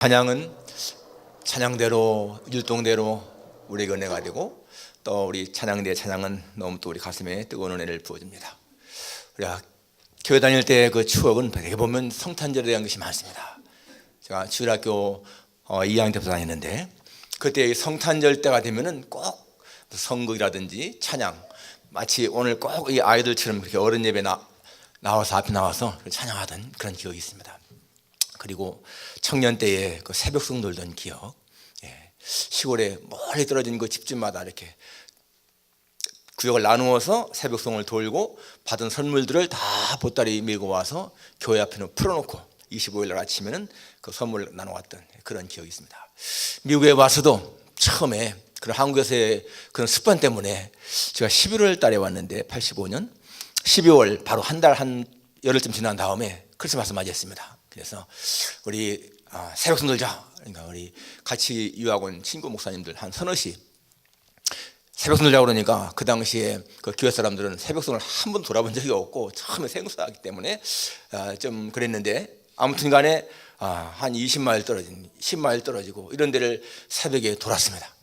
찬양은 찬양대로 율동대로 우리에게 은혜가 되고, 또 우리 찬양대의 찬양은 너무 또 우리 가슴에 뜨거운 은혜를 부어줍니다. 우리가 교회 다닐 때 그 추억은 되게 보면 성탄절에 대한 것이 많습니다. 제가 주일학교 2학년 때부터 다녔는데, 그때 성탄절 때가 되면은 꼭 성극이라든지 찬양, 마치 오늘 꼭 이 아이들처럼 그렇게 어른 예배 나와서 앞에 나와서 찬양하던 그런 기억이 있습니다. 그리고 청년 때에 그 새벽송 돌던 기억, 시골에 멀리 떨어진 그 집집마다 이렇게 구역을 나누어서 새벽송을 돌고 받은 선물들을 다 보따리 밀고 와서 교회 앞에는 풀어놓고 25일 날 아침에는 그 선물을 나눠왔던 그런 기억이 있습니다. 미국에 와서도 처음에 그런 한국에서의 그런 습관 때문에 제가 11월 달에 왔는데, 85년 12월 바로 한 열흘쯤 지난 다음에 크리스마스 맞이했습니다. 그래서 우리 새벽송 돌자. 그러니까 우리 같이 유학 온 친구 목사님들 한 서너시 새벽송 돌자 그러니까, 그 당시에 그 교회 사람들은 새벽송을 한 번 돌아본 적이 없고 처음에 생소하기 때문에 좀 그랬는데, 아무튼 간에 한 20마일 떨어진 10마일 떨어지고 이런 데를 새벽에 돌았습니다.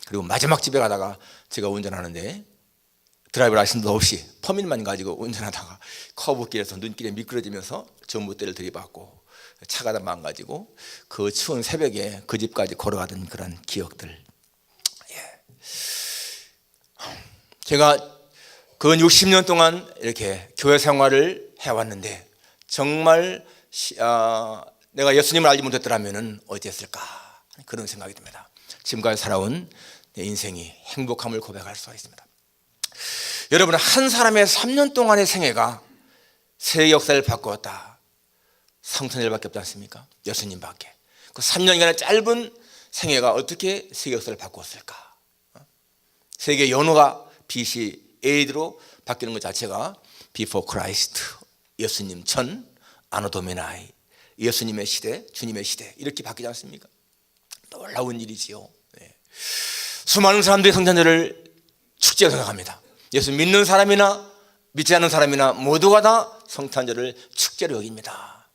그리고 마지막 집에 가다가 제가 운전하는데 드라이버 라이선스도 없이 퍼밋만 가지고 운전하다가 커브길에서 눈길에 미끄러지면서 전봇대를 들이받고 차가 다 망가지고 그 추운 새벽에 그 집까지 걸어가던 그런 기억들. 제가 그 60년 동안 이렇게 교회 생활을 해왔는데, 정말 내가 예수님을 알지 못했더라면 어땠을까, 그런 생각이 듭니다. 지금까지 살아온 내 인생이 행복함을 고백할 수가 있습니다. 여러분, 한 사람의 3년 동안의 생애가 세계 역사를 바꾸었다. 성탄절밖에 없지 않습니까? 예수님밖에. 그 3년간의 짧은 생애가 어떻게 세계 역사를 바꾸었을까? 세계 연호가 BC AD로 바뀌는 것 자체가 Before Christ, 예수님 전, 아노 도미나이, 예수님의 시대, 주님의 시대, 이렇게 바뀌지 않습니까? 놀라운 일이지요. 수많은 사람들이 성탄절을 축제로 생각합니다. 예수 믿는 사람이나 믿지 않는 사람이나 모두가 다 성탄절을 축제로 여깁니다.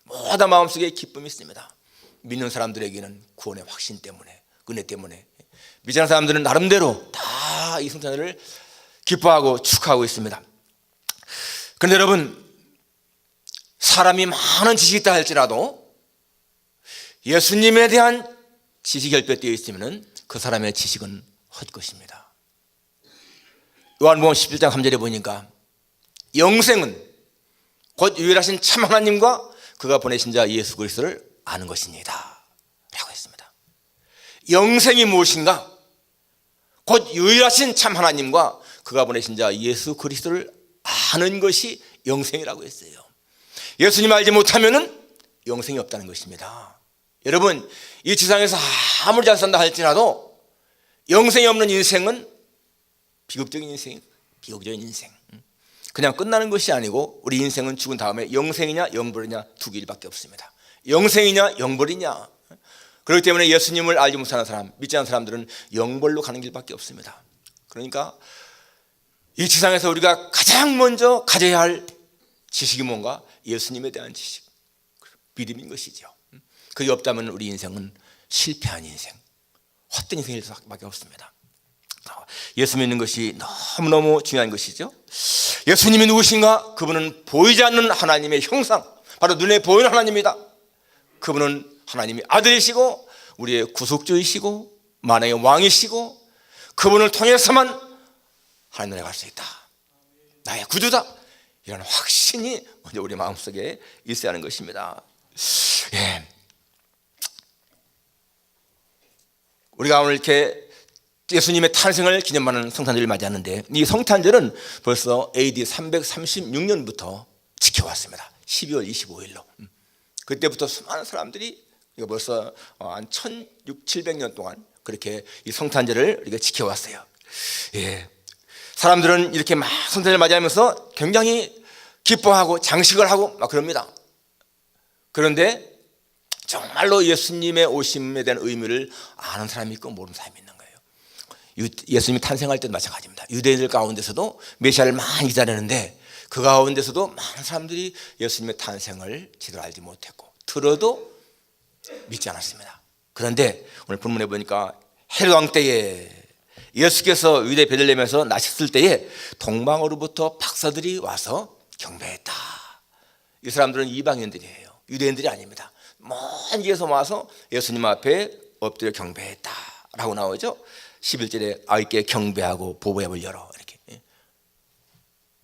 모두 마음속에 기쁨이 있습니다. 믿는 사람들에게는 구원의 확신 때문에, 은혜 때문에, 믿지 않는 사람들은 나름대로 다 이 성탄절을 기뻐하고 축하하고 있습니다. 그런데 여러분, 사람이 많은 지식이 있다 할지라도 예수님에 대한 지식이 결핍되어 있으면 그 사람의 지식은 헛것입니다. 요한복음 17장 3절에 보니까 영생은 곧 유일하신 참 하나님과 그가 보내신 자 예수 그리스도를 아는 것입니다 라고 했습니다. 영생이 무엇인가? 곧 유일하신 참 하나님과 그가 보내신 자 예수 그리스도를 아는 것이 영생이라고 했어요. 예수님 알지 못하면 영생이 없다는 것입니다. 여러분, 이 지상에서 아무리 잘 산다 할지라도 영생이 없는 인생은 비극적인 인생, 비극적인 인생. 그냥 끝나는 것이 아니고 우리 인생은 죽은 다음에 영생이냐 영벌이냐 두 길밖에 없습니다. 영생이냐 영벌이냐. 그렇기 때문에 예수님을 알지 못하는 사람, 믿지 않는 사람들은 영벌로 가는 길밖에 없습니다. 그러니까 이 지상에서 우리가 가장 먼저 가져야 할 지식이 뭔가? 예수님에 대한 지식, 믿음인 것이죠. 그게 없다면 우리 인생은 실패한 인생, 헛된 인생일 수밖에 없습니다. 예수 믿는 것이 너무너무 중요한 것이죠. 예수님이 누구신가? 그분은 보이지 않는 하나님의 형상, 바로 눈에 보이는 하나님입니다. 그분은 하나님의 아들이시고 우리의 구속주이시고 만왕의 왕이시고, 그분을 통해서만 하나님에 갈 수 있다, 나의 구주다, 이런 확신이 먼저 우리 마음속에 있어야 하는 것입니다. 우리가 오늘 이렇게 예수님의 탄생을 기념하는 성탄절을 맞이하는데, 이 성탄절은 벌써 AD 336년부터 지켜왔습니다. 12월 25일로. 그때부터 수많은 사람들이 벌써 한 1600년 동안 그렇게 이 성탄절을 우리가 지켜왔어요. 사람들은 이렇게 막 성탄절을 맞이하면서 굉장히 기뻐하고 장식을 하고 막 그럽니다. 그런데 정말로 예수님의 오심에 대한 의미를 아는 사람이 있고 모르는 사람이 있는 거예요. 예수님이 탄생할 때도 마찬가지입니다. 유대인들 가운데서도 메시아를 많이 기다리는데, 그 가운데서도 많은 사람들이 예수님의 탄생을 제대로 알지 못했고, 들어도 믿지 않았습니다. 그런데 오늘 본문에 보니까 헤롯 왕 때에 예수께서 유대 베들레헴에서 나셨을 때에 동방으로부터 박사들이 와서 경배했다. 이 사람들은 이방인들이에요. 유대인들이 아닙니다. 먼 길에서 와서 예수님 앞에 엎드려 경배했다 라고 나오죠. 11절에 아이께 경배하고 보배압을 열어, 이렇게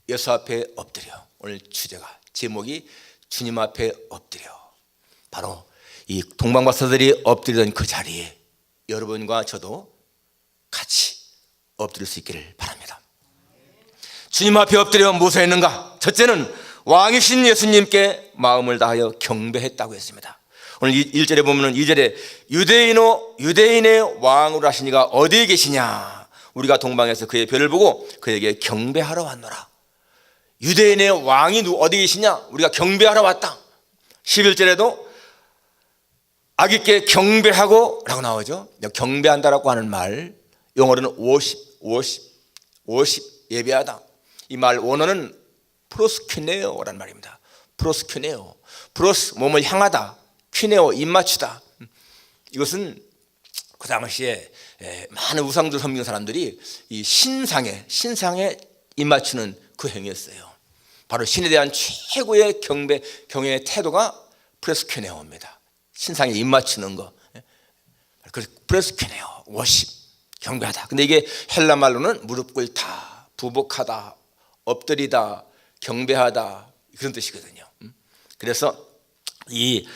예수 앞에 엎드려. 오늘 주제가, 제목이 주님 앞에 엎드려. 바로 이 동방박사들이 엎드리던 그 자리에 여러분과 저도 같이 엎드릴 수 있기를 바랍니다. 주님 앞에 엎드려 무엇을 했는가? 첫째는 왕이신 예수님께 마음을 다하여 경배했다고 했습니다. 오늘 1절에 보면 2절에 유대인의 왕으로 하시니가 어디에 계시냐? 우리가 동방에서 그의 별을 보고 그에게 경배하러 왔노라. 유대인의 왕이 어디 계시냐? 우리가 경배하러 왔다. 11절에도 아기께 경배하고 라고 나오죠. 경배한다라고 하는 말, 영어로는 worship, 예배하다. 이 말 원어는 프로스큐네오라는 말입니다. 프로스큐네오, 프로스 몸을 향하다, 퀴네오 입맞추다. 이것은 그 당시에 많은 우상들 섬기는 사람들이 이 신상에 입맞추는 그 행위였어요. 바로 신에 대한 최고의 경외의 태도가 프레스큐네오입니다. 신상에 입맞추는 거. 그래서 프레스큐네오, 워십, 경배하다. 근데 이게 헬라 말로는 무릎 꿇다, 부복하다, 엎드리다, 경배하다, 그런 뜻이거든요. 그래서 이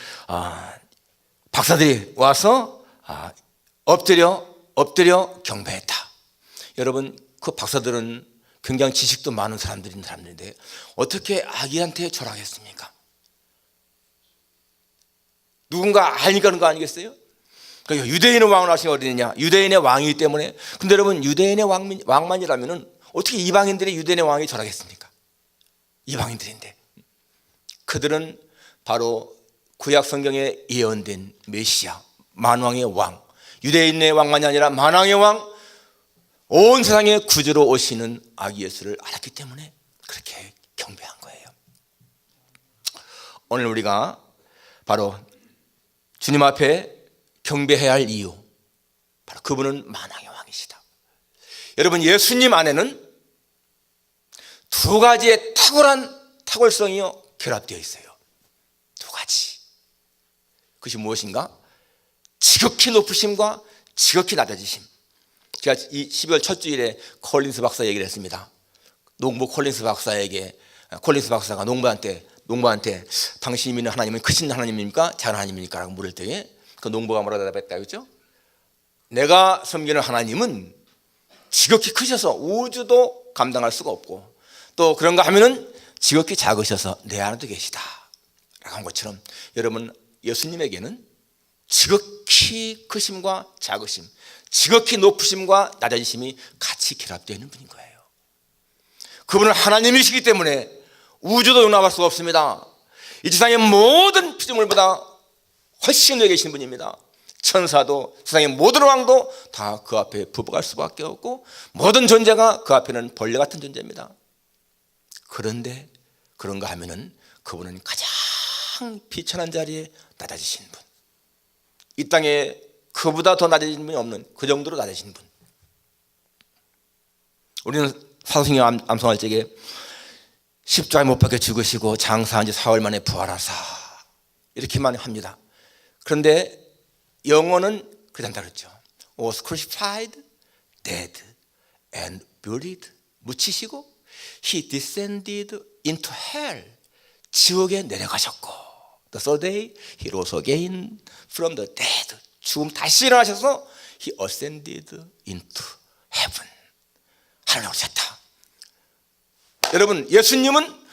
박사들이 와서 엎드려 경배했다. 여러분, 그 박사들은 굉장히 지식도 많은 사람들인데 어떻게 아기한테 절하겠습니까? 누군가 아니까 그런 거 아니겠어요? 그러니까 유대인의 왕을 하신 어디냐? 유대인의 왕이기 때문에. 근데 여러분, 유대인의 왕만이라면 어떻게 이방인들이 유대인의 왕이 절하겠습니까? 이방인들인데. 그들은 바로 구약 성경에 예언된 메시아, 만왕의 왕, 유대인의 왕만이 아니라 만왕의 왕, 온 세상의 구주로 오시는 아기 예수를 알았기 때문에 그렇게 경배한 거예요. 오늘 우리가 바로 주님 앞에 경배해야 할 이유, 바로 그분은 만왕의 왕이시다. 여러분, 예수님 안에는 두 가지의 탁월한 탁월성이요 결합되어 있어요. 두 가지. 그것이 무엇인가? 지극히 높으심과 지극히 낮아지심. 제가 이 12월 첫 주일에 콜린스 박사 얘기를 했습니다. 농부 콜린스 박사가 농부한테 당신이 믿는 하나님은 크신 하나님입니까? 작은 하나님입니까? 라고 물을 때에 그 농부가 뭐라 대답했다 그랬죠? 내가 섬기는 하나님은 지극히 크셔서 우주도 감당할 수가 없고, 또 그런가 하면은 지극히 작으셔서 내 안에도 계시다 라고 한 것처럼, 여러분, 예수님에게는 지극히 크심과 작으심, 지극히 높으심과 낮아지심이 같이 결합되어 있는 분인 거예요. 그분은 하나님이시기 때문에 우주도 용납할 수가 없습니다. 이 세상의 모든 피조물보다 훨씬 위에 계신 분입니다. 천사도, 세상의 모든 왕도 다 그 앞에 부복할 수밖에 없고, 모든 존재가 그 앞에는 벌레 같은 존재입니다. 그런데 그런가 하면은 그분은 가장 비천한 자리에 낮아지신 분, 이 땅에 그보다 더 낮아진 분이 없는, 그 정도로 낮아진 분. 우리는 사도신경 암송할 적에 십자가에 못 박혀 죽으시고 장사한 지 4월 만에 부활하사 이렇게만 합니다. 그런데 영어는 그렇지 않다 그랬죠. Was crucified, dead and buried. 묻히시고 He descended into hell. 지옥에 내려가셨고 The third day He rose again from the dead. 죽음 다시 일어나셔서 He ascended into heaven. 하늘에 오르셨다. 여러분, 예수님은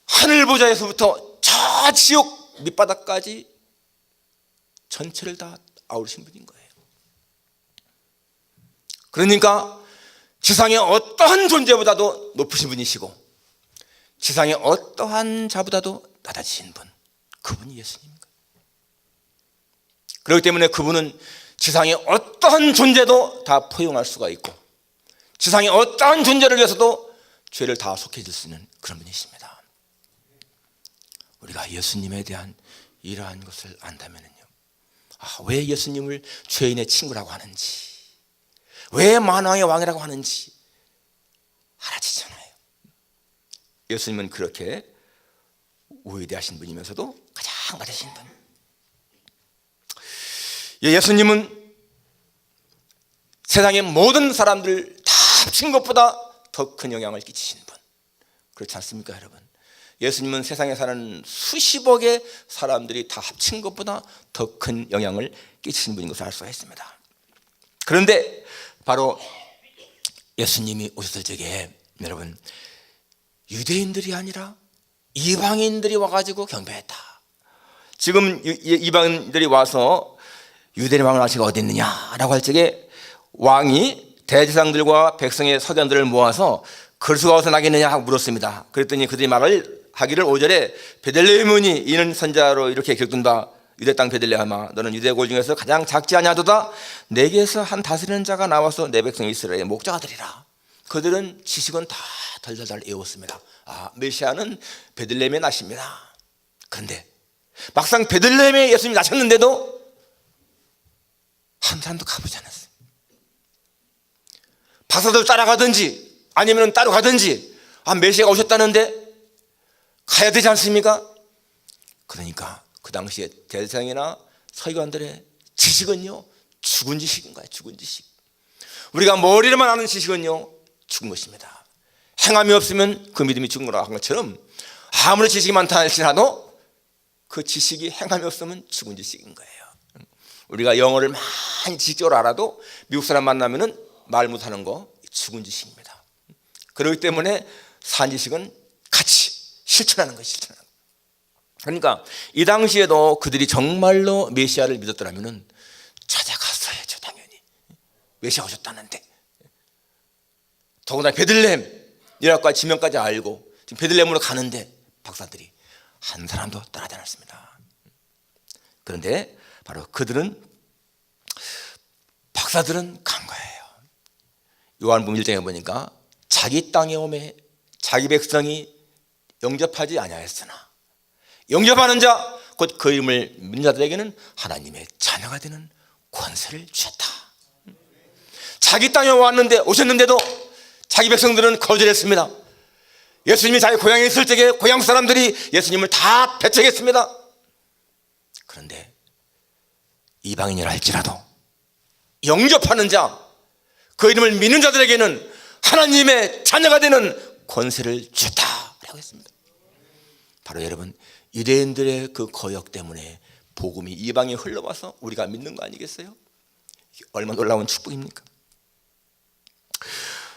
하늘 보좌에서부터 저 지옥 밑바닥까지 전체를 다 아우르신 분인 거예요. 그러니까 지상의 어떠한 존재보다도 높으신 분이시고 지상의 어떠한 자보다도 낮아지신 분, 그분이 예수님인 거예요. 그렇기 때문에 그분은 지상의 어떠한 존재도 다 포용할 수가 있고 지상의 어떠한 존재를 위해서도 죄를 다 속해줄 수 있는 그런 분이십니다. 우리가 예수님에 대한 이러한 것을 안다면요, 왜 예수님을 죄인의 친구라고 하는지, 왜 만왕의 왕이라고 하는지 알아지잖아요. 예수님은 그렇게 위대하신 분이면서도 가장 낮으신 분. 예수님은 세상의 모든 사람들 다 합친 것보다 더 큰 영향을 끼치신 분. 그렇지 않습니까, 여러분? 예수님은 세상에 사는 수십억의 사람들이 다 합친 것보다 더 큰 영향을 끼치신 분인 것을 알 수가 있습니다. 그런데 바로 예수님이 오셨을 적에 여러분, 유대인들이 아니라 이방인들이 와가지고 경배했다. 지금 이방인들이 와서 유대인 왕을 아시가 어디 있느냐라고 할 적에 왕이 대제사장들과 백성의 서견들을 모아서 그리스도가 어디서 나겠느냐 하고 물었습니다. 그랬더니 그들이 말을 하기를 5절에 베들레헴이니 이는 선자로 이렇게 기록된다. 유대 땅 베들레헴아, 너는 유대 골 중에서 가장 작지 아니하도다. 내게서 한 다스리는 자가 나와서 내 백성 이스라엘의 목자가 되리라. 그들은 지식은 다 덜덜덜 외웠습니다. 메시아는 베들레헴에 나십니다. 그런데 막상 베들레헴에 예수님이 나셨는데도 한 사람도 가보지 않았어요. 박사들 따라가든지 아니면 따로 가든지, 메시아가 오셨다는데 가야 되지 않습니까? 그러니까 그 당시에 대제사장이나 서기관들의 지식은요, 죽은 지식인 거예요. 죽은 지식. 우리가 머리로만 아는 지식은요, 죽은 것입니다. 행함이 없으면 그 믿음이 죽은 거라 한 것처럼 아무리 지식이 많다 할지라도 그 지식이 행함이 없으면 죽은 지식인 거예요. 우리가 영어를 많이 지식적으로 알아도 미국 사람 만나면은 말 못하는 거 죽은 지식입니다. 그렇기 때문에 산 지식은 같이 실천하는 거예요. 실천하는 거. 그러니까 이 당시에도 그들이 정말로 메시아를 믿었더라면은 찾아갔어야죠, 당연히. 메시아 오셨다는데. 더구나 베들레헴 이라고 지명까지 알고 지금 베들레헴으로 가는데 박사들이 한 사람도 따라하지 않았습니다. 그런데 바로 박사들은 간 거예요. 요한복음 1장에 보니까 자기 땅에 오매 자기 백성이 영접하지 아니하였으나 영접하는 자 곧 그 이름을 믿는 자들에게는 하나님의 자녀가 되는 권세를 주셨다. 자기 땅에 오셨는데도 자기 백성들은 거절했습니다. 예수님이 자기 고향에 있을 적에 고향 사람들이 예수님을 다 배척했습니다. 그런데 이방인이라 할지라도 영접하는 자, 그 이름을 믿는 자들에게는 하나님의 자녀가 되는 권세를 주셨다라고 했습니다. 바로 여러분, 유대인들의 그 거역 때문에 복음이 이방에 흘러와서 우리가 믿는 거 아니겠어요? 이게 얼마나 놀라운 축복입니까?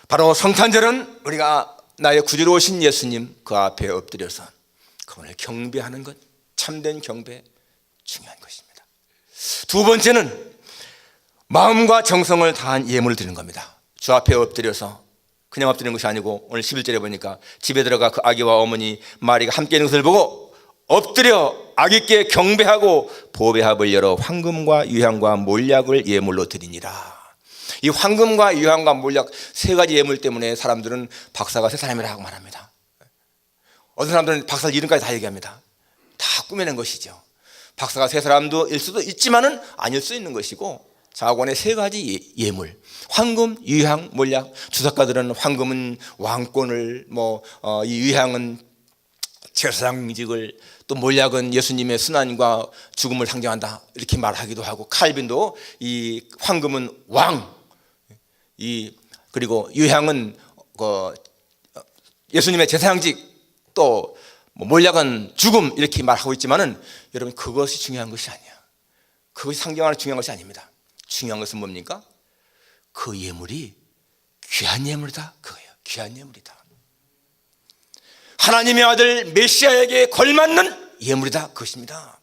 바로 성탄절은 우리가 나의 구주로 오신 예수님 그 앞에 엎드려서 그분을 경배하는 것, 참된 경배, 중요한 것입니다. 두 번째는 마음과 정성을 다한 예물을 드리는 겁니다. 주 앞에 엎드려서 그냥 엎드리는 것이 아니고 오늘 11절에 보니까 집에 들어가 그 아기와 어머니 마리가 함께 있는 것을 보고 엎드려 아기께 경배하고 보배합을 열어 황금과 유향과 몰약을 예물로 드리니라. 이 황금과 유향과 몰약 세 가지 예물 때문에 사람들은 박사가 세 사람이라고 말합니다. 어떤 사람들은 박사 이름까지 다 얘기합니다. 다 꾸며낸 것이죠. 박사가 세 사람도 일 수도 있지만은 아닐 수 있는 것이고, 자관의 세 가지 예물, 황금, 유향, 몰약. 주석가들은 황금은 왕권을, 이 유향은 제사장직을, 또 몰약은 예수님의 순환과 죽음을 상징한다 이렇게 말하기도 하고, 칼빈도 이 황금은 왕, 그리고 유향은 예수님의 제사장직, 또 몰약은 죽음 이렇게 말하고 있지만은 여러분, 그것이 중요한 것이 아니야. 그것이 상징하는 중요한 것이 아닙니다. 중요한 것은 뭡니까? 그 예물이 귀한 예물이다, 그거예요. 귀한 예물이다. 하나님의 아들 메시아에게 걸맞는 예물이다, 그것입니다.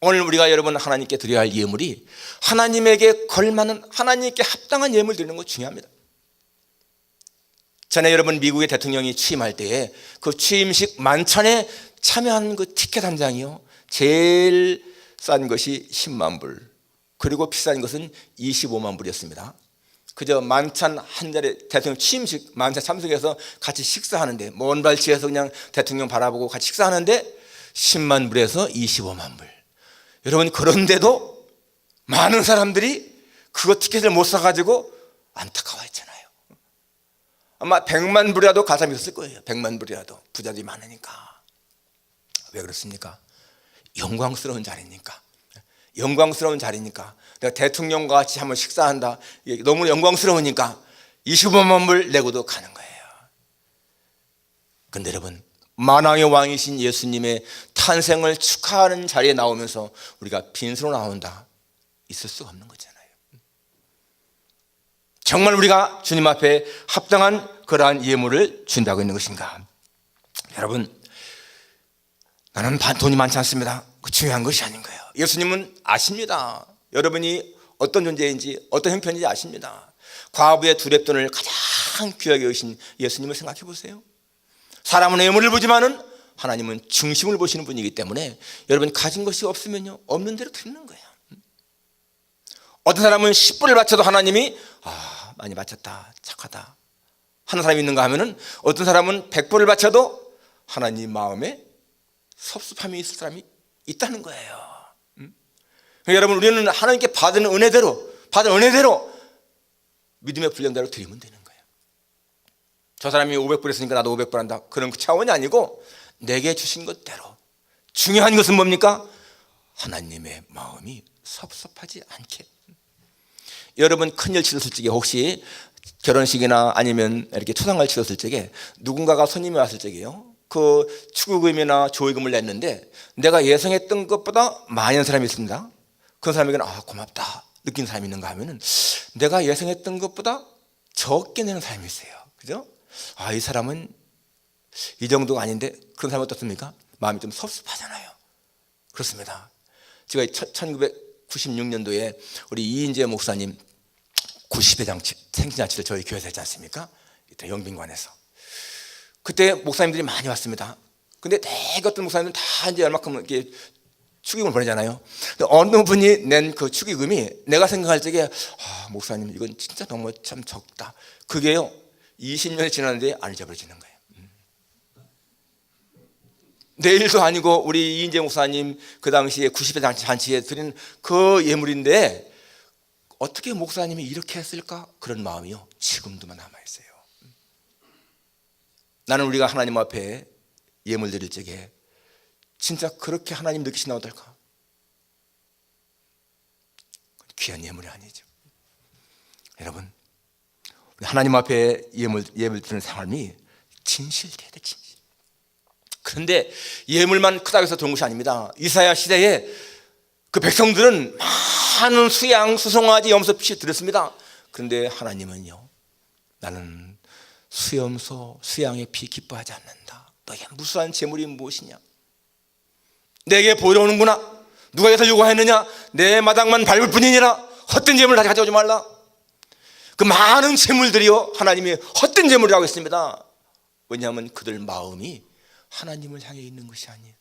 오늘 우리가 여러분 하나님께 드려야 할 예물이 하나님에게 걸맞는, 하나님께 합당한 예물 드리는 거 중요합니다. 전에 여러분 미국의 대통령이 취임할 때에 그 취임식 만찬에 참여한 그 티켓 한 장이요, 제일 싼 것이 10만 불, 그리고 비싼 것은 25만 불이었습니다. 그저 만찬 한 자리에 대통령 취임식 만찬 참석해서 같이 식사하는데, 먼 발치에서 그냥 대통령 바라보고 같이 식사하는데 10만 불에서 25만 불. 여러분, 그런데도 많은 사람들이 그거 티켓을 못 사가지고 안타까워했잖아요. 아마 100만 불이라도 갈 사람이 있었을 거예요. 100만 불이라도. 부자들이 많으니까. 왜 그렇습니까? 영광스러운 자리니까. 영광스러운 자리니까. 내가 대통령과 같이 한번 식사한다. 이게 너무 영광스러우니까 25만 불 내고도 가는 거예요. 근데 여러분, 만왕의 왕이신 예수님의 탄생을 축하하는 자리에 나오면서 우리가 빈손으로 나온다. 있을 수가 없는 거잖아요. 정말 우리가 주님 앞에 합당한 그러한 예물을 준다고 있는 것인가? 여러분, 나는 돈이 많지 않습니다. 그 중요한 것이 아닌 거예요. 예수님은 아십니다. 여러분이 어떤 존재인지 어떤 형편인지 아십니다. 과부의 두 렙돈을 가장 귀하게 여기신 예수님을 생각해 보세요. 사람은 예물을 보지만은 하나님은 중심을 보시는 분이기 때문에 여러분 가진 것이 없으면요, 없는 대로 드리는 거예요. 어떤 사람은 10불을 바쳐도 하나님이 많이 바쳤다, 착하다 하는 사람이 있는가 하면은, 어떤 사람은 100불을 바쳐도 하나님 마음에 섭섭함이 있을 사람이 있다는 거예요. 여러분, 우리는 하나님께 받은 은혜대로 믿음의 분량대로 드리면 되는 거예요. 저 사람이 500불 했으니까 나도 500불 한다, 그런 차원이 아니고 내게 주신 것대로. 중요한 것은 뭡니까? 하나님의 마음이 섭섭하지 않게. 여러분, 큰일 치렀을 적에, 혹시 결혼식이나 아니면 이렇게 초상을 치렀을 적에 누군가가 손님이 왔을 적에요, 그 축의금이나 조의금을 냈는데 내가 예상했던 것보다 많이 한 사람이 있습니다. 그 사람에게는 고맙다 느낀 사람이 있는가 하면은, 내가 예상했던 것보다 적게 내는 사람이 있어요. 그죠? 이 사람은 이 정도가 아닌데, 그런 사람은 어떻습니까? 마음이 좀 섭섭하잖아요. 그렇습니다. 제가 1996년도에 우리 이인재 목사님 90회 장치, 생신잔치를 저희 교회에서 했지 않습니까? 이때 영빈관에서. 그때 목사님들이 많이 왔습니다. 근데 대개 어떤 목사님들은 다 이제 얼마큼 이렇게 축의금을 보내잖아요. 근데 어느 분이 낸 그 축의금이 내가 생각할 적에, 목사님 이건 진짜 너무 참 적다. 그게요, 20년이 지났는데 안 잊어버려지는 거예요. 내일도 아니고 우리 이인재 목사님 그 당시에 90회 잔치에 드린 그 예물인데 어떻게 목사님이 이렇게 했을까? 그런 마음이요, 지금도 남아있어요. 나는 우리가 하나님 앞에 예물 드릴 적에 진짜 그렇게 하나님 느끼시나 어떨까? 귀한 예물이 아니죠. 여러분, 우리 하나님 앞에 예물 드리는 삶이 진실돼야 돼, 진실. 그런데 예물만 크다고 해서 좋은 것이 아닙니다. 이사야 시대에 그 백성들은 많은 수양, 수송아지, 염소, 피 드렸습니다. 그런데 하나님은요, 나는 수염소, 수양의 피 기뻐하지 않는다. 너의 무수한 재물이 무엇이냐? 내게 보이러 오는구나. 누가 여기서 요구했느냐? 내 마당만 밟을 뿐이니라. 헛된 재물을 다시 가져오지 말라. 그 많은 재물들이요, 하나님이 헛된 재물이라고 했습니다. 왜냐하면 그들 마음이 하나님을 향해 있는 것이 아니에요.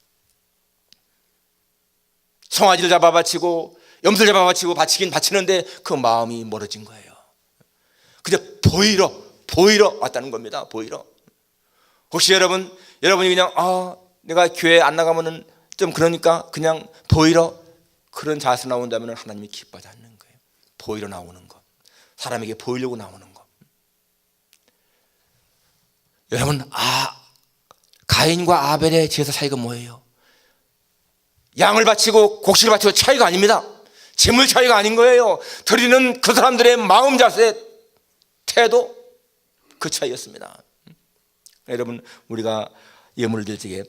송아지를 잡아 바치고 염소를 잡아 바치고 바치긴 바치는데 그 마음이 멀어진 거예요. 그저 보이러 왔다는 겁니다. 보이러. 혹시 여러분이 그냥 내가 교회 안 나가면은 좀 그러니까 그냥 보이러, 그런 자세 나온다면 하나님이 기뻐하지 않는 거예요. 보이러 나오는 것, 사람에게 보이려고 나오는 것. 여러분, 가인과 아벨의 제사 차이가 뭐예요? 양을 바치고 곡식을 바치고 차이가 아닙니다. 재물 차이가 아닌 거예요. 드리는 그 사람들의 마음, 자세, 태도, 그 차이였습니다. 여러분, 우리가 예물을 드릴 적에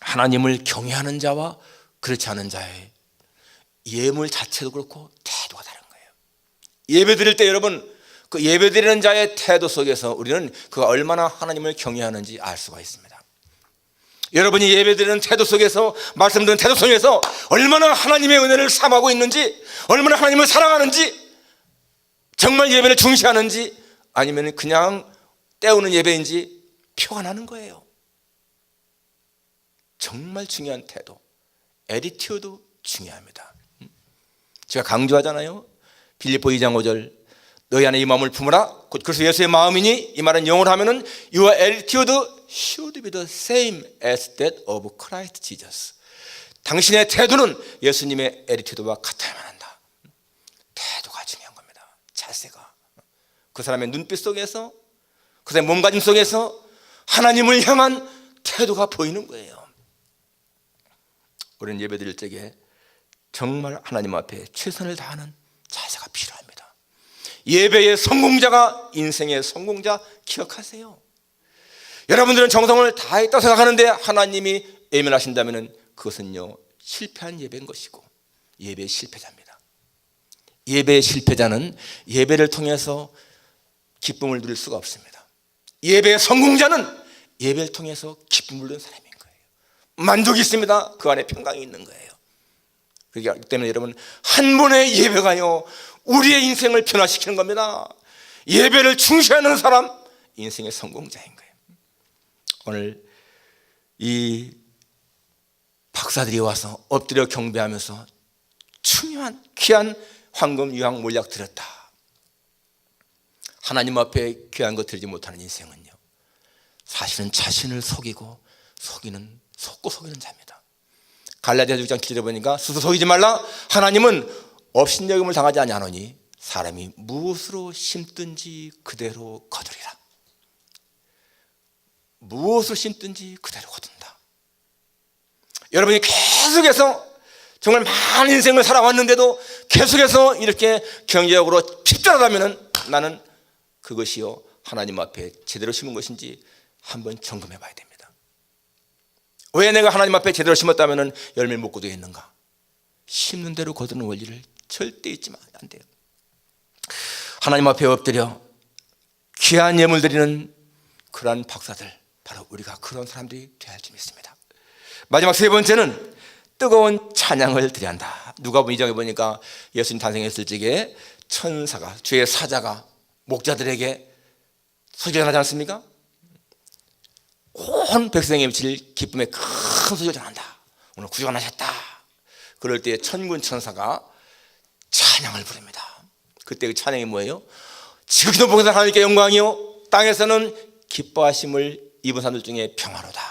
하나님을 경외하는 자와 그렇지 않은 자의 예물 자체도 그렇고 태도가 다른 거예요. 예배 드릴 때 여러분, 그 예배 드리는 자의 태도 속에서 우리는 그가 얼마나 하나님을 경외하는지 알 수가 있습니다. 여러분이 예배 드리는 태도 속에서, 말씀 듣는 태도 속에서 얼마나 하나님의 은혜를 삼하고 있는지, 얼마나 하나님을 사랑하는지, 정말 예배를 중시하는지, 아니면 그냥 때우는 예배인지 표가 나는 거예요. 정말 중요한 태도, 에티튜드 중요합니다. 제가 강조하잖아요. 빌립보 2장 5절, 너희 안에 이 마음을 품으라. 곧 그래서 예수의 마음이니, 이 말은 영어로 하면은 Your attitude should be the same as that of Christ Jesus. 당신의 태도는 예수님의 에티튜드와 같아야만 한다. 그 사람의 눈빛 속에서, 그 사람의 몸가짐 속에서 하나님을 향한 태도가 보이는 거예요. 우리는 예배드릴 적에 정말 하나님 앞에 최선을 다하는 자세가 필요합니다. 예배의 성공자가 인생의 성공자 기억하세요. 여러분들은 정성을 다했다고 생각하는데 하나님이 외면하신다면 그것은요 실패한 예배인 것이고 예배의 실패자입니다. 예배의 실패자는 예배를 통해서 기쁨을 누릴 수가 없습니다. 예배의 성공자는 예배를 통해서 기쁨을 누리는 사람인 거예요. 만족이 있습니다. 그 안에 평강이 있는 거예요. 그렇기 때문에 여러분, 한 번의 예배가요 우리의 인생을 변화시키는 겁니다. 예배를 중시하는 사람 인생의 성공자인 거예요. 오늘 이 박사들이 와서 엎드려 경배하면서 중요한 귀한 황금 유황 몰약 드렸다. 하나님 앞에 귀한 것 드리지 못하는 인생은요 사실은 자신을 속이고 속고 속이는 자입니다. 갈라디아서 6장 7절에 보니까 스스로 속이지 말라. 하나님은 업신여김을 당하지 아니하노니 사람이 무엇으로 심든지 그대로 거두리라. 무엇을 심든지 그대로 거둔다. 여러분이 계속해서 정말 많은 인생을 살아왔는데도 계속해서 이렇게 경제적으로 핍절하다면 나는 그것이요 하나님 앞에 제대로 심은 것인지 한번 점검해 봐야 됩니다. 왜 내가 하나님 앞에 제대로 심었다면 열매를 못 거두어 있는가? 심는 대로 거두는 원리를 절대 잊지 안 돼요. 하나님 앞에 엎드려 귀한 예물 드리는 그러한 박사들, 바로 우리가 그런 사람들이 되어야 할 줄 믿습니다. 마지막 세 번째는 뜨거운 찬양을 드려야 한다. 누가복음 2장에 보니까 예수님 탄생했을 적에 천사가, 주의 사자가 목자들에게 소식을 전하지 않습니까? 온 백성에 미칠 기쁨의 큰 소식을 전한다. 오늘 구주가 나셨다. 그럴 때 천군 천사가 찬양을 부릅니다. 그때 그 찬양이 뭐예요? 지극히 높은 하나님께 영광이요 땅에서는 기뻐하심을 입은 사람들 중에 평화로다.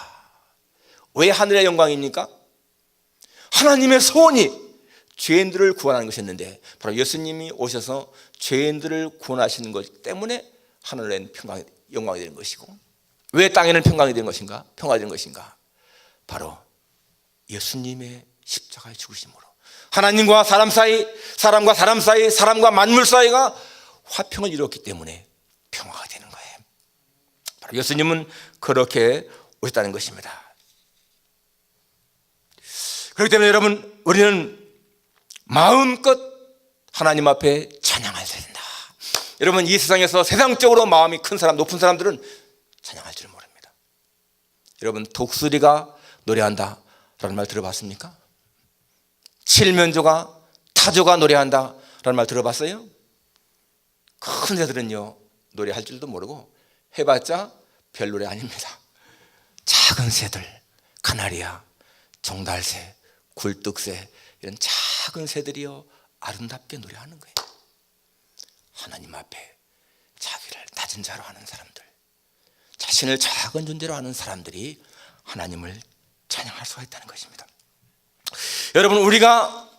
왜 하늘의 영광입니까? 하나님의 소원이 죄인들을 구원하는 것이었는데 바로 예수님이 오셔서 죄인들을 구원하시는 것 때문에 하늘에는 영광이 되는 것이고, 왜 땅에는 평강이 되는 것인가? 평화가 되는 것인가? 바로 예수님의 십자가의 죽으심으로 하나님과 사람 사이, 사람과 사람 사이, 사람과 만물 사이가 화평을 이루었기 때문에 평화가 되는 거예요. 바로 예수님은 그렇게 오셨다는 것입니다. 그렇기 때문에 여러분, 우리는 마음껏 하나님 앞에 찬양해야 된다. 여러분, 이 세상에서 세상적으로 마음이 큰 사람, 높은 사람들은 찬양할 줄 모릅니다. 여러분, 독수리가 노래한다 라는 말 들어봤습니까? 칠면조가, 타조가 노래한다 라는 말 들어봤어요? 큰 새들은요 노래할 줄도 모르고 해봤자 별 노래 아닙니다. 작은 새들, 카나리아, 종달새, 굴뚝새, 이런 작은 새들이요 아름답게 노래하는 거예요. 하나님 앞에 자기를 낮은 자로 하는 사람들, 자신을 작은 존재로 하는 사람들이 하나님을 찬양할 수가 있다는 것입니다. 여러분, 우리가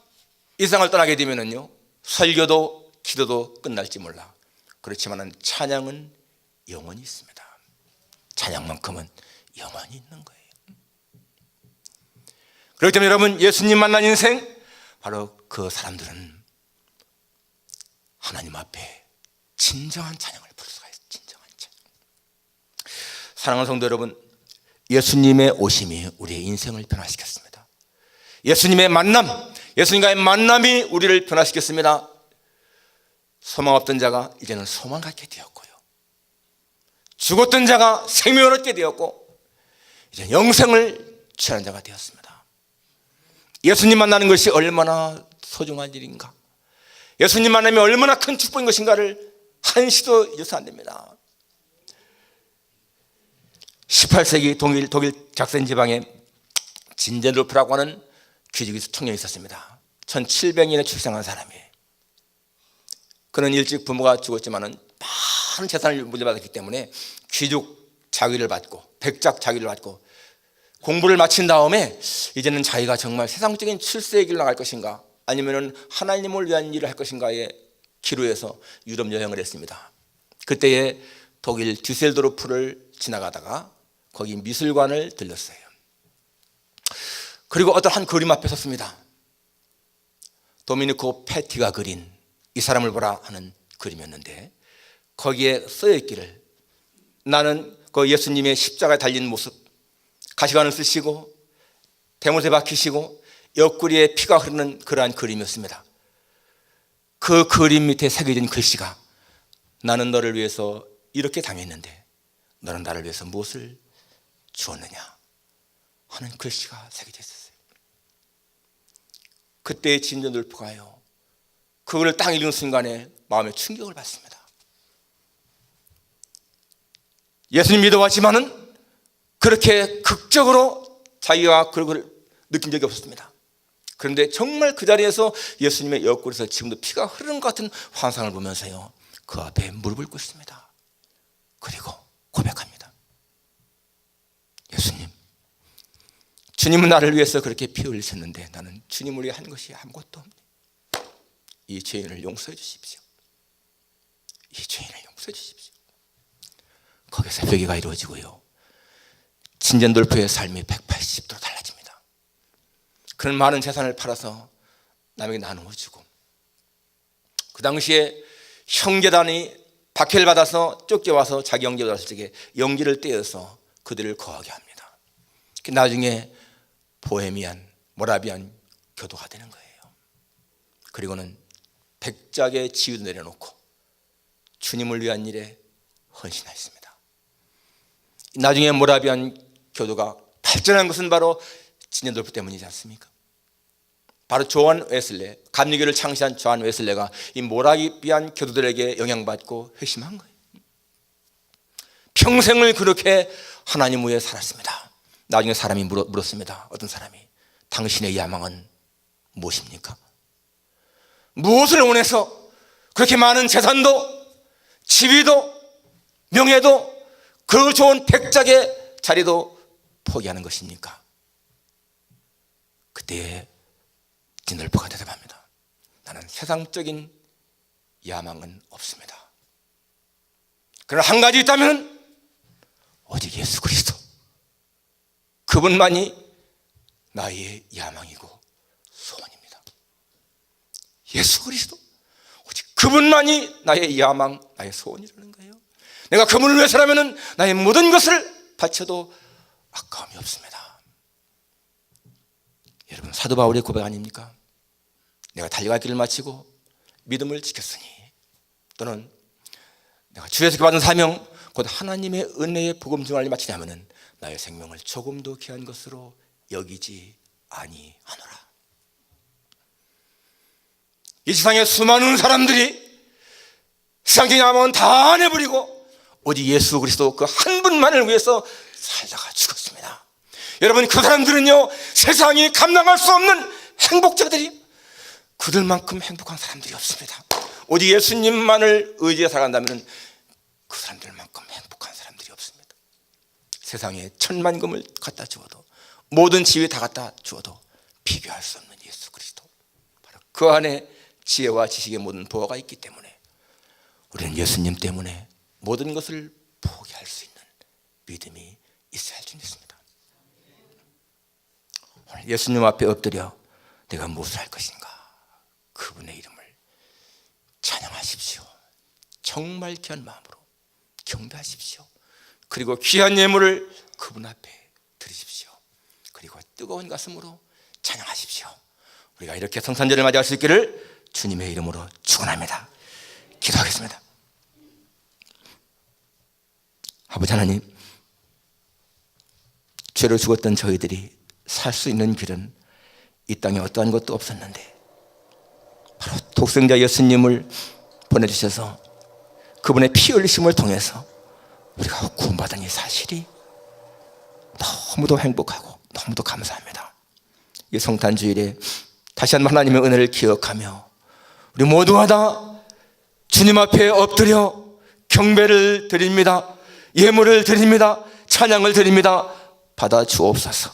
이 세상을 떠나게 되면은요 설교도 기도도 끝날지 몰라. 그렇지만 찬양은 영원히 있습니다. 찬양만큼은 영원히 있는 거예요. 그렇기 때문에 여러분, 예수님 만난 인생, 바로 그 사람들은 하나님 앞에 진정한 찬양을 부를 수가 있어요. 진정한 찬양. 사랑하는 성도 여러분, 예수님의 오심이 우리의 인생을 변화시켰습니다. 예수님의 만남, 예수님과의 만남이 우리를 변화시켰습니다. 소망 없던 자가 이제는 소망 갖게 되었고요, 죽었던 자가 생명을 얻게 되었고, 이제 영생을 취하는 자가 되었습니다. 예수님 만나는 것이 얼마나 소중한 일인가, 예수님 만남이 얼마나 큰 축복인 것인가를 한시도 잊어서 안 됩니다. 18세기 독일 작센 지방에 진젠로프라고 하는 귀족이 총령이 있었습니다. 1700년에 출생한 사람이에요. 그는 일찍 부모가 죽었지만 많은 재산을 물려받았기 때문에 귀족 자위를 받고 백작 자위를 받고 공부를 마친 다음에 이제는 자기가 정말 세상적인 출세의 길로 나갈 것인가, 아니면 하나님을 위한 일을 할 것인가에 기로해서 유럽 여행을 했습니다. 그때에 독일 düsseldorf를 지나가다가 거기 미술관을 들렸어요. 그리고 어떤 한 그림 앞에 섰습니다. 도미니코 페티가 그린 이 사람을 보라 하는 그림이었는데, 거기에 써있기를, 나는 그 예수님의 십자가에 달린 모습, 가시관을 쓰시고 대못에 박히시고 옆구리에 피가 흐르는 그러한 그림이었습니다. 그 그림 밑에 새겨진 글씨가, 나는 너를 위해서 이렇게 당했는데 너는 나를 위해서 무엇을 주었느냐 하는 글씨가 새겨져 있었어요. 그때 진전돌포가요, 그걸 딱 읽는 순간에 마음에 충격을 받습니다. 예수님 믿어왔지만은 그렇게 극적으로 자기가 그걸 느낀 적이 없었습니다. 그런데 정말 그 자리에서 예수님의 옆구리에서 지금도 피가 흐르는 것 같은 환상을 보면서요, 그 앞에 무릎을 꿇습니다. 그리고 고백합니다. 예수님, 주님은 나를 위해서 그렇게 피 흘리셨는데 나는 주님을 위해 한 것이 아무것도 없네. 이 죄인을 용서해 주십시오. 이 죄인을 용서해 주십시오. 거기서 회개가 이루어지고요, 진전돌포의 삶이 180도로 달라집니다. 그런 많은 재산을 팔아서 남에게 나누어 주고, 그 당시에 형제단이 박해를 받아서 쫓겨와서 자기 형제가 왔을 적에 연기를 떼어서 그들을 거하게 합니다. 나중에 보헤미안, 모라비안 교도가 되는 거예요. 그리고는 백작의 지위도 내려놓고 주님을 위한 일에 헌신하였습니다. 나중에 모라비안 교도가 발전한 것은 바로 진전돌포 때문이지 않습니까? 바로 조한 웨슬레, 감리교를 창시한 조한 웨슬레가 이 모라비안 교도들에게 영향받고 회심한 거예요. 평생을 그렇게 하나님 위해 살았습니다. 나중에 사람이 물었습니다. 어떤 사람이, 당신의 야망은 무엇입니까? 무엇을 원해서 그렇게 많은 재산도 지위도 명예도 그 좋은 백작의 자리도 포기하는 것입니까? 그때 진돌포가 대답합니다. 나는 세상적인 야망은 없습니다. 그러나 한 가지 있다면 오직 예수 그리스도, 그분만이 나의 야망이고 소원입니다. 예수 그리스도, 오직 그분만이 나의 야망, 나의 소원이라는 거예요. 내가 그분을 위해서라면 나의 모든 것을 바쳐도 아까움이 없습니다. 여러분, 사도 바울의 고백 아닙니까? 내가 달려갈 길을 마치고 믿음을 지켰으니, 또는 내가 주에서 받은 사명 곧 하나님의 은혜의 복음 증언을 마치냐면은 나의 생명을 조금도 귀한 것으로 여기지 아니하노라. 이 세상에 수많은 사람들이 세상적인 야망은 다 내버리고 오직 예수 그리스도 그 한 분만을 위해서 살다가 죽었습니다. 여러분, 그 사람들은요, 세상이 감당할 수 없는 행복자들이, 그들만큼 행복한 사람들이 없습니다. 오직 예수님만을 의지해 살아간다면 그 사람들만큼 행복한 사람들이 없습니다. 세상에 천만금을 갖다 주어도, 모든 지위 다 갖다 주어도 비교할 수 없는 예수 그리스도, 바로 그 안에 지혜와 지식의 모든 보화가 있기 때문에 우리는 예수님 때문에 모든 것을 포기할 수 있는 믿음이 있어야 할 줄 믿습니다. 오늘 예수님 앞에 엎드려 내가 무엇을 할 것인가, 그분의 이름을 찬양하십시오. 정말 귀한 마음으로 경배하십시오. 그리고 귀한 예물을 그분 앞에 드리십시오. 그리고 뜨거운 가슴으로 찬양하십시오. 우리가 이렇게 성탄절을 맞이할 수 있기를 주님의 이름으로 축원합니다. 기도하겠습니다. 아버지 하나님, 죄로 죽었던 저희들이 살 수 있는 길은 이 땅에 어떠한 것도 없었는데 바로 독생자 예수님을 보내주셔서 그분의 피 흘리심을 통해서 우리가 구원받은 이 사실이 너무도 행복하고 너무도 감사합니다. 이 성탄주일에 다시 한번 하나님의 은혜를 기억하며 우리 모두가 다 주님 앞에 엎드려 경배를 드립니다. 예물을 드립니다. 찬양을 드립니다. 받아 주옵소서.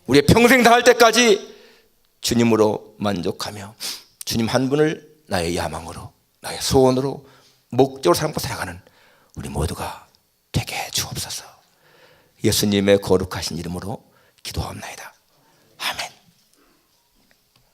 우리의 평생 다할 때까지 주님으로 만족하며 주님 한 분을 나의 야망으로, 나의 소원으로, 목적으로 삼고 살아가는 우리 모두가 되게 해 주옵소서. 예수님의 거룩하신 이름으로 기도하옵나이다.